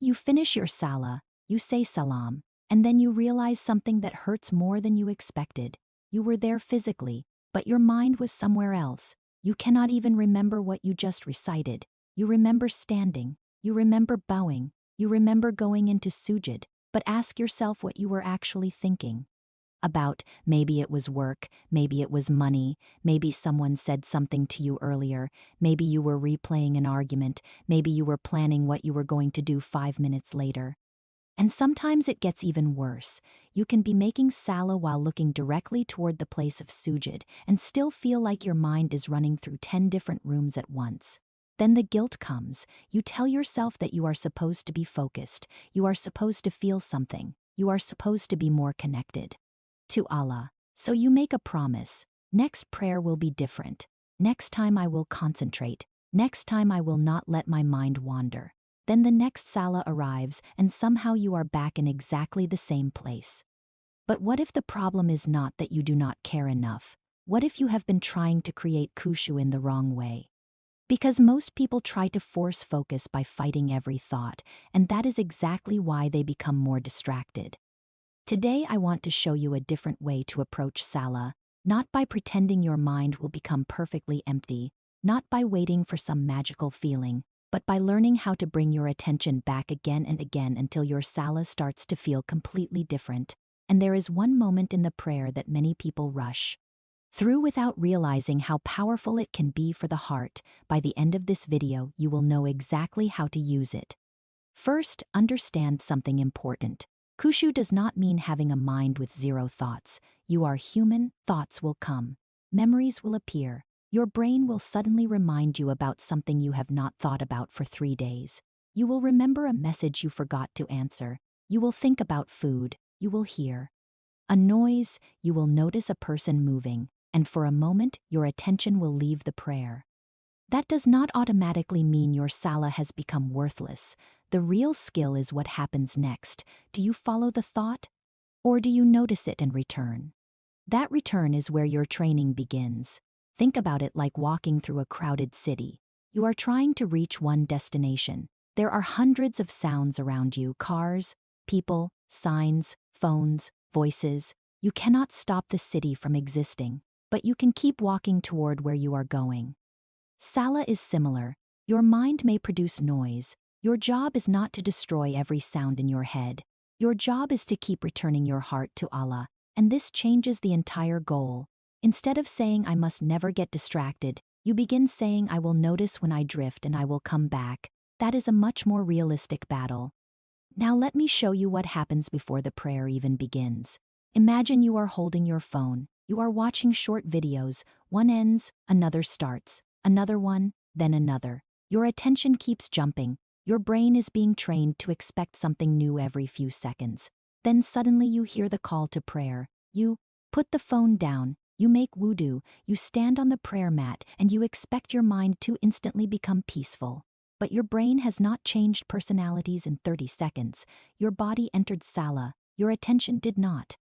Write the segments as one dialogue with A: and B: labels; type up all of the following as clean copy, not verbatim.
A: You finish your Salah, you say Salam, and then you realize something that hurts more than you expected. You were there physically, but your mind was somewhere else. You cannot even remember what you just recited. You remember standing, you remember bowing, you remember going into sujud, but ask yourself what you were actually thinking. About maybe it was work, maybe it was money, maybe someone said something to you earlier, maybe you were replaying an argument, maybe you were planning what you were going to do 5 minutes later. And sometimes it gets even worse. You can be making Salah while looking directly toward the place of sujud and still feel like your mind is running through 10 different rooms at once. Then the guilt comes. You tell yourself that you are supposed to be focused, you are supposed to feel something, you are supposed to be more connected to Allah. So you make a promise. Next prayer will be different. Next time I will concentrate. Next time I will not let my mind wander. Then the next Salah arrives and somehow you are back in exactly the same place. But what if the problem is not that you do not care enough? What if you have been trying to create Khushu in the wrong way? Because most people try to force focus by fighting every thought, and that is exactly why they become more distracted. Today I want to show you a different way to approach Salah, not by pretending your mind will become perfectly empty, not by waiting for some magical feeling, but by learning how to bring your attention back again and again until your Salah starts to feel completely different. And there is one moment in the prayer that many people rush through without realizing how powerful it can be for the heart. By the end of this video, you will know exactly how to use it. First, understand something important. Khushu does not mean having a mind with zero thoughts. You are human, thoughts will come. Memories will appear. Your brain will suddenly remind you about something you have not thought about for 3 days. You will remember a message you forgot to answer. You will think about food. You will hear a noise. You will notice a person moving. And for a moment, your attention will leave the prayer. That does not automatically mean your Salah has become worthless. The real skill is what happens next. Do you follow the thought? Or do you notice it and return? That return is where your training begins. Think about it like walking through a crowded city. You are trying to reach one destination. There are hundreds of sounds around you: cars, people, signs, phones, voices. You cannot stop the city from existing, but you can keep walking toward where you are going. Salah is similar. Your mind may produce noise. Your job is not to destroy every sound in your head. Your job is to keep returning your heart to Allah, and this changes the entire goal. Instead of saying I must never get distracted, you begin saying I will notice when I drift and I will come back. That is a much more realistic battle. Now let me show you what happens before the prayer even begins. Imagine you are holding your phone. You are watching short videos. One ends, another starts. Another one, then another. Your attention keeps jumping. Your brain is being trained to expect something new every few seconds. Then suddenly you hear the call to prayer. You put the phone down, you make wudu, you stand on the prayer mat, and you expect your mind to instantly become peaceful. But your brain has not changed personalities in 30 seconds. Your body entered Salah, your attention did not.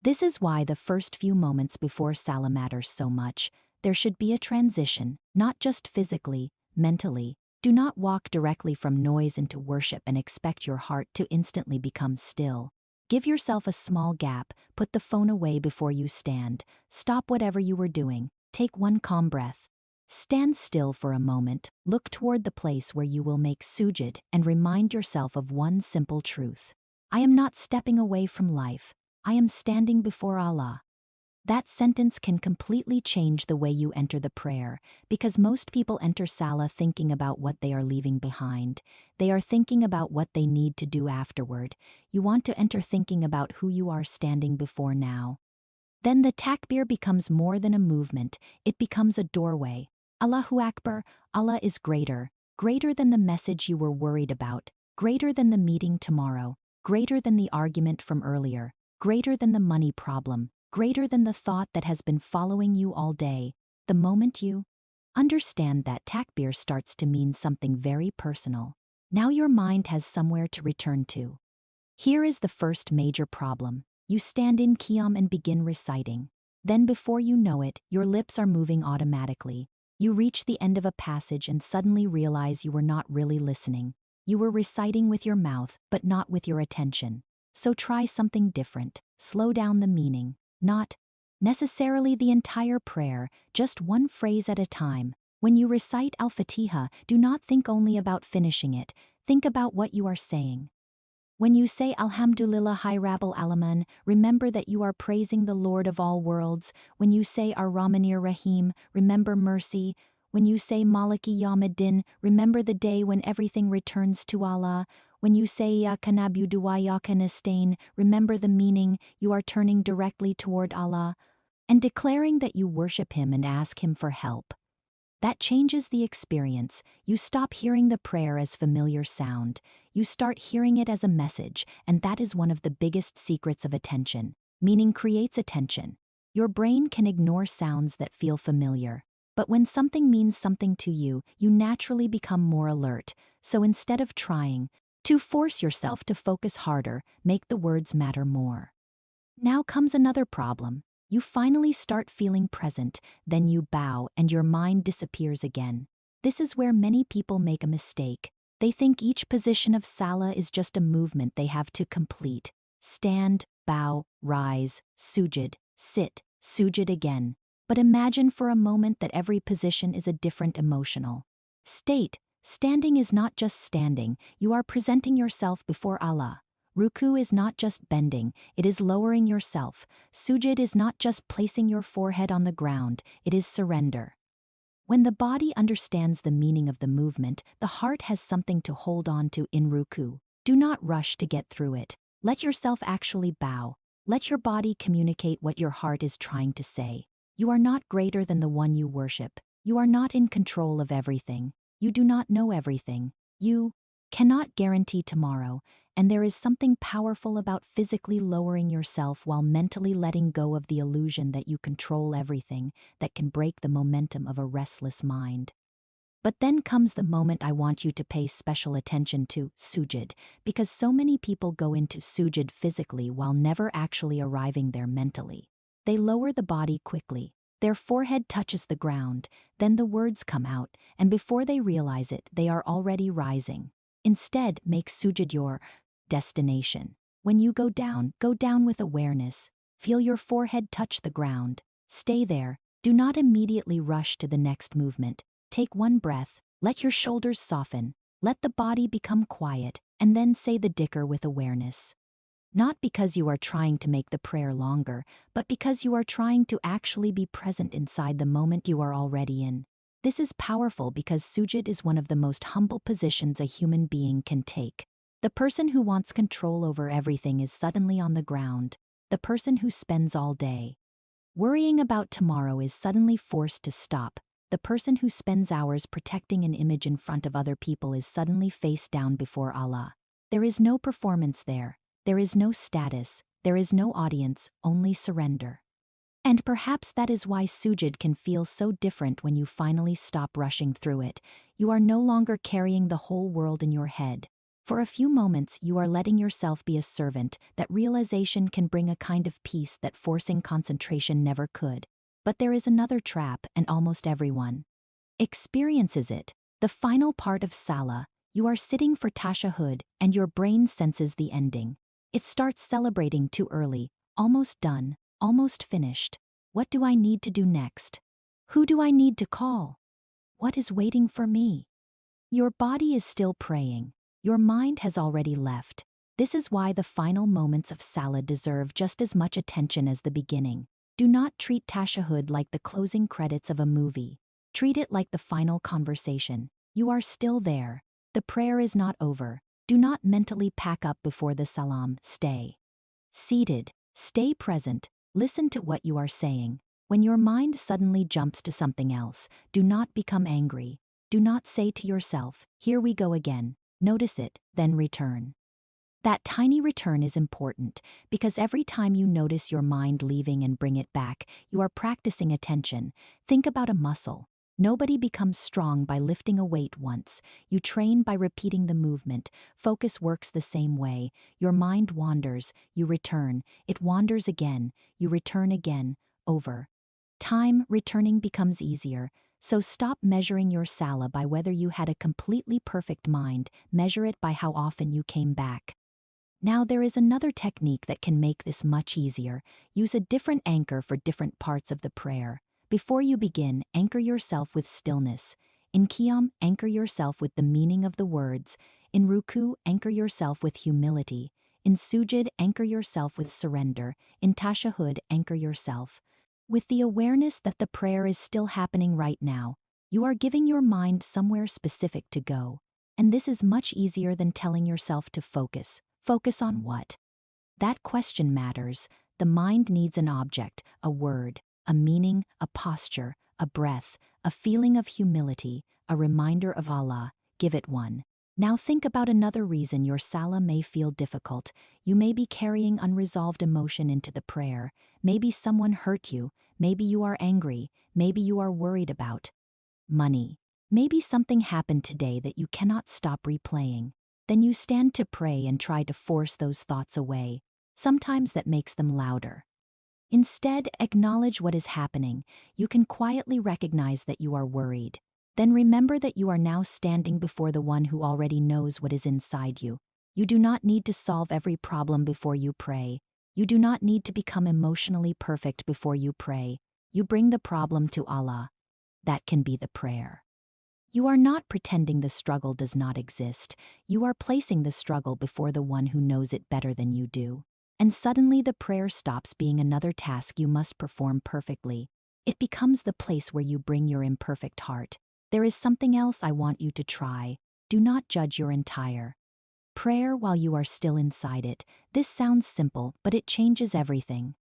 A: This is why the first few moments before Salah matters so much. There should be a transition, not just physically, mentally. Do not walk directly from noise into worship and expect your heart to instantly become still. Give yourself a small gap, put the phone away before you stand, stop whatever you were doing, take one calm breath. Stand still for a moment, look toward the place where you will make sujud, and remind yourself of one simple truth. I am not stepping away from life, I am standing before Allah. That sentence can completely change the way you enter the prayer, because most people enter Salah thinking about what they are leaving behind. They are thinking about what they need to do afterward. You want to enter thinking about who you are standing before now. Then the takbir becomes more than a movement, it becomes a doorway. Allahu Akbar, Allah is greater, greater than the message you were worried about, greater than the meeting tomorrow, greater than the argument from earlier, greater than the money problem, greater than the thought that has been following you all day. The moment you understand that, takbir starts to mean something very personal. Now your mind has somewhere to return to. Here is the first major problem. You stand in qiyam and begin reciting. Then before you know it, your lips are moving automatically. You reach the end of a passage and suddenly realize you were not really listening. You were reciting with your mouth, but not with your attention. So try something different. Slow down the meaning, not necessarily the entire prayer, just one phrase at a time. When you recite Al-Fatiha, do not think only about finishing it, think about what you are saying. When you say Alhamdulillah Rabbil Alamin, remember that you are praising the Lord of all worlds. When you say Ar-Rahmanir Rahim, remember mercy. When you say Maliki Yawmiddin, remember the day when everything returns to Allah. When you say Iyyaka na'budu wa iyyaka nasta'in, remember the meaning, you are turning directly toward Allah and declaring that you worship Him and ask Him for help. That changes the experience. You stop hearing the prayer as familiar sound. You start hearing it as a message, and that is one of the biggest secrets of attention. Meaning creates attention. Your brain can ignore sounds that feel familiar. But when something means something to you, you naturally become more alert. So instead of trying to force yourself to focus harder, make the words matter more. Now comes another problem. You finally start feeling present, then you bow and your mind disappears again. This is where many people make a mistake. They think each position of Salah is just a movement they have to complete. Stand, bow, rise, sujud, sit, sujud again. But imagine for a moment that every position is a different emotional state. Standing is not just standing, you are presenting yourself before Allah. Ruku is not just bending, it is lowering yourself. Sujud is not just placing your forehead on the ground, it is surrender. When the body understands the meaning of the movement, the heart has something to hold on to in ruku. Do not rush to get through it. Let yourself actually bow. Let your body communicate what your heart is trying to say. You are not greater than the one you worship. You are not in control of everything. You do not know everything. You cannot guarantee tomorrow, and there is something powerful about physically lowering yourself while mentally letting go of the illusion that you control everything that can break the momentum of a restless mind. But then comes the moment I want you to pay special attention to, sujud, because so many people go into sujud physically while never actually arriving there mentally. They lower the body quickly. Their forehead touches the ground, then the words come out, and before they realize it, they are already rising. Instead, make sujud your destination. When you go down with awareness. Feel your forehead touch the ground. Stay there. Do not immediately rush to the next movement. Take one breath. Let your shoulders soften. Let the body become quiet, and then say the dhikr with awareness. Not because you are trying to make the prayer longer, but because you are trying to actually be present inside the moment you are already in. This is powerful because sujud is one of the most humble positions a human being can take. The person who wants control over everything is suddenly on the ground. The person who spends all day worrying about tomorrow is suddenly forced to stop. The person who spends hours protecting an image in front of other people is suddenly face down before Allah. There is no performance there. There is no status. There is no audience, only surrender. And perhaps that is why sujud can feel so different when you finally stop rushing through it. You are no longer carrying the whole world in your head. For a few moments, you are letting yourself be a servant. That realization can bring a kind of peace that forcing concentration never could. But there is another trap, and almost everyone experiences it. The final part of Salah, you are sitting for tashahhud, and your brain senses the ending. It starts celebrating too early, almost done. Almost finished. What do I need to do next? Who do I need to call? What is waiting for me? Your body is still praying. Your mind has already left. This is why the final moments of Salah deserve just as much attention as the beginning. Do not treat tashahhud like the closing credits of a movie. Treat it like the final conversation. You are still there. The prayer is not over. Do not mentally pack up before the salam. Stay seated. Stay present. Listen to what you are saying. When your mind suddenly jumps to something else, do not become angry. Do not say to yourself, "Here we go again." Notice it, then return. That tiny return is important because every time you notice your mind leaving and bring it back, you are practicing attention. Think about a muscle. Nobody becomes strong by lifting a weight once. You train by repeating the movement. Focus works the same way. Your mind wanders, you return. It wanders again, you return again. Over time, returning becomes easier. So stop measuring your Salah by whether you had a completely perfect mind, measure it by how often you came back. Now there is another technique that can make this much easier. Use a different anchor for different parts of the prayer. Before you begin, anchor yourself with stillness. In Qiyam, anchor yourself with the meaning of the words. In Ruku, anchor yourself with humility. In Sujud, anchor yourself with surrender. In Tashahhud, anchor yourself with the awareness that the prayer is still happening right now. You are giving your mind somewhere specific to go. And this is much easier than telling yourself to focus. Focus on what? That question matters. The mind needs an object, a word, a meaning, a posture, a breath, a feeling of humility, a reminder of Allah. Give it one. Now think about another reason your Salah may feel difficult. You may be carrying unresolved emotion into the prayer. Maybe someone hurt you. Maybe you are angry. Maybe you are worried about money. Maybe something happened today that you cannot stop replaying. Then you stand to pray and try to force those thoughts away. Sometimes that makes them louder. Instead, acknowledge what is happening. You can quietly recognize that you are worried. Then remember that you are now standing before the one who already knows what is inside you. You do not need to solve every problem before you pray. You do not need to become emotionally perfect before you pray. You bring the problem to Allah. That can be the prayer. You are not pretending the struggle does not exist. You are placing the struggle before the one who knows it better than you do. And suddenly the prayer stops being another task you must perform perfectly. It becomes the place where you bring your imperfect heart. There is something else I want you to try. Do not judge your entire prayer while you are still inside it. This sounds simple, but it changes everything.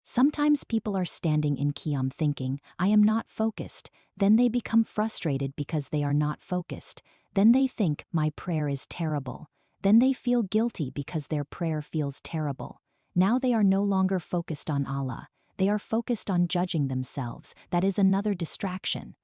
A: Sometimes people are standing in Qiyam thinking, I am not focused. Then they become frustrated because they are not focused. Then they think, my prayer is terrible. Then they feel guilty because their prayer feels terrible. Now they are no longer focused on Allah. They are focused on judging themselves. That is another distraction.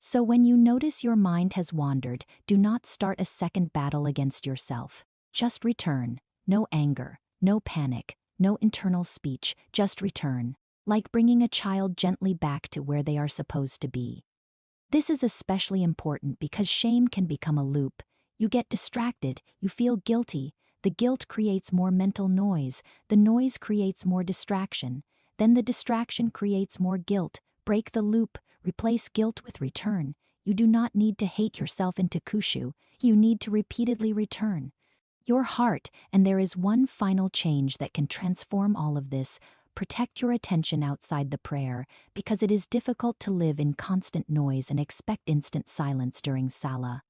A: So when you notice your mind has wandered, do not start a second battle against yourself. Just return. No anger, no panic. No internal speech, just return, like bringing a child gently back to where they are supposed to be. This is especially important because shame can become a loop. You get distracted, you feel guilty. The guilt creates more mental noise. The noise creates more distraction. Then the distraction creates more guilt. Break the loop, replace guilt with return. You do not need to hate yourself into Khushu. You need to repeatedly return your heart, and there is one final change that can transform all of this. Protect your attention outside the prayer, because it is difficult to live in constant noise and expect instant silence during Salah.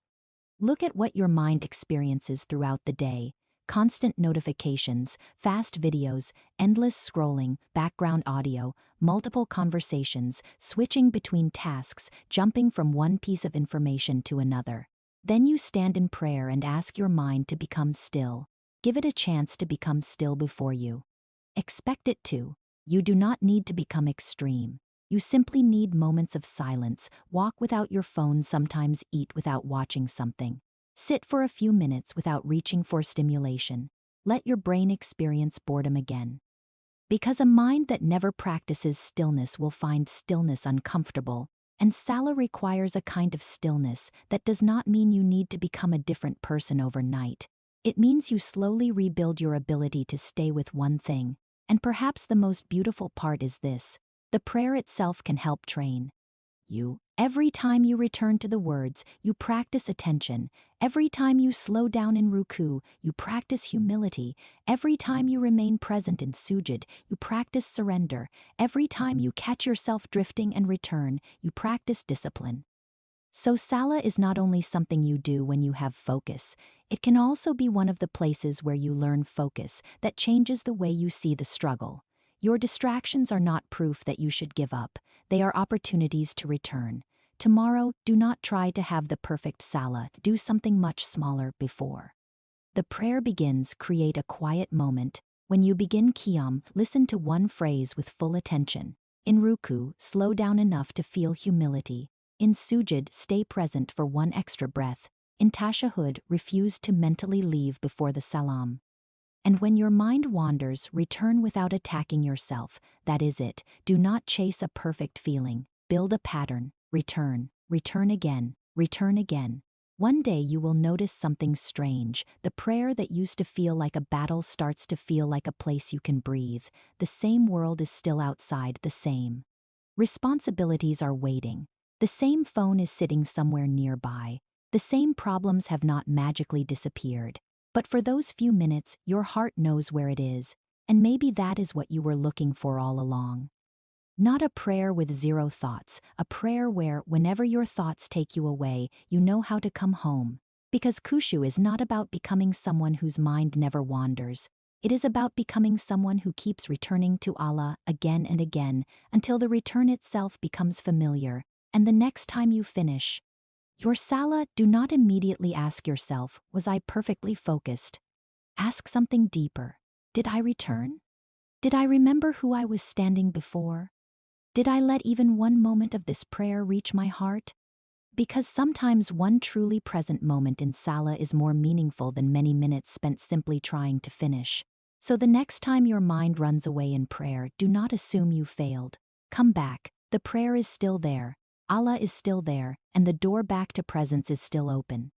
A: Look at what your mind experiences throughout the day. Constant notifications, fast videos, endless scrolling, background audio, multiple conversations, switching between tasks, jumping from one piece of information to another. Then you stand in prayer and ask your mind to become still. Give it a chance to become still before you. Expect it to. You do not need to become extreme. You simply need moments of silence. Walk without your phone, sometimes eat without watching something. Sit for a few minutes without reaching for stimulation. Let your brain experience boredom again. Because a mind that never practices stillness will find stillness uncomfortable. And Salah requires a kind of stillness that does not mean you need to become a different person overnight. It means you slowly rebuild your ability to stay with one thing. And perhaps the most beautiful part is this: the prayer itself can help train you. Every time you return to the words, you practice attention. Every time you slow down in Ruku, you practice humility. Every time you remain present in Sujud, you practice surrender. Every time you catch yourself drifting and return, you practice discipline. So Salah is not only something you do when you have focus, it can also be one of the places where you learn focus that changes the way you see the struggle. Your distractions are not proof that you should give up. They are opportunities to return. Tomorrow, do not try to have the perfect Salah. Do something much smaller before the prayer begins. Create a quiet moment. When you begin Qiyam, listen to one phrase with full attention. In Ruku, slow down enough to feel humility. In Sujud, stay present for one extra breath. In Tashahhud, refuse to mentally leave before the Salam. And when your mind wanders, return without attacking yourself. That is it. Do not chase a perfect feeling. Build a pattern. Return. return again, return again. One day you will notice something strange. The prayer that used to feel like a battle starts to feel like a place you can breathe. The same world is still outside, the same responsibilities are waiting. The same phone is sitting somewhere nearby. The same problems have not magically disappeared. But for those few minutes, your heart knows where it is, and maybe that is what you were looking for all along. Not a prayer with zero thoughts, a prayer where, whenever your thoughts take you away, you know how to come home. Because Khushu is not about becoming someone whose mind never wanders. It is about becoming someone who keeps returning to Allah again and again until the return itself becomes familiar, and the next time you finish your Salah, do not immediately ask yourself, was I perfectly focused? Ask something deeper. Did I return? Did I remember who I was standing before? Did I let even one moment of this prayer reach my heart? Because sometimes one truly present moment in Salah is more meaningful than many minutes spent simply trying to finish. So the next time your mind runs away in prayer, do not assume you failed. Come back. The prayer is still there. Allah is still there, and the door back to presence is still open.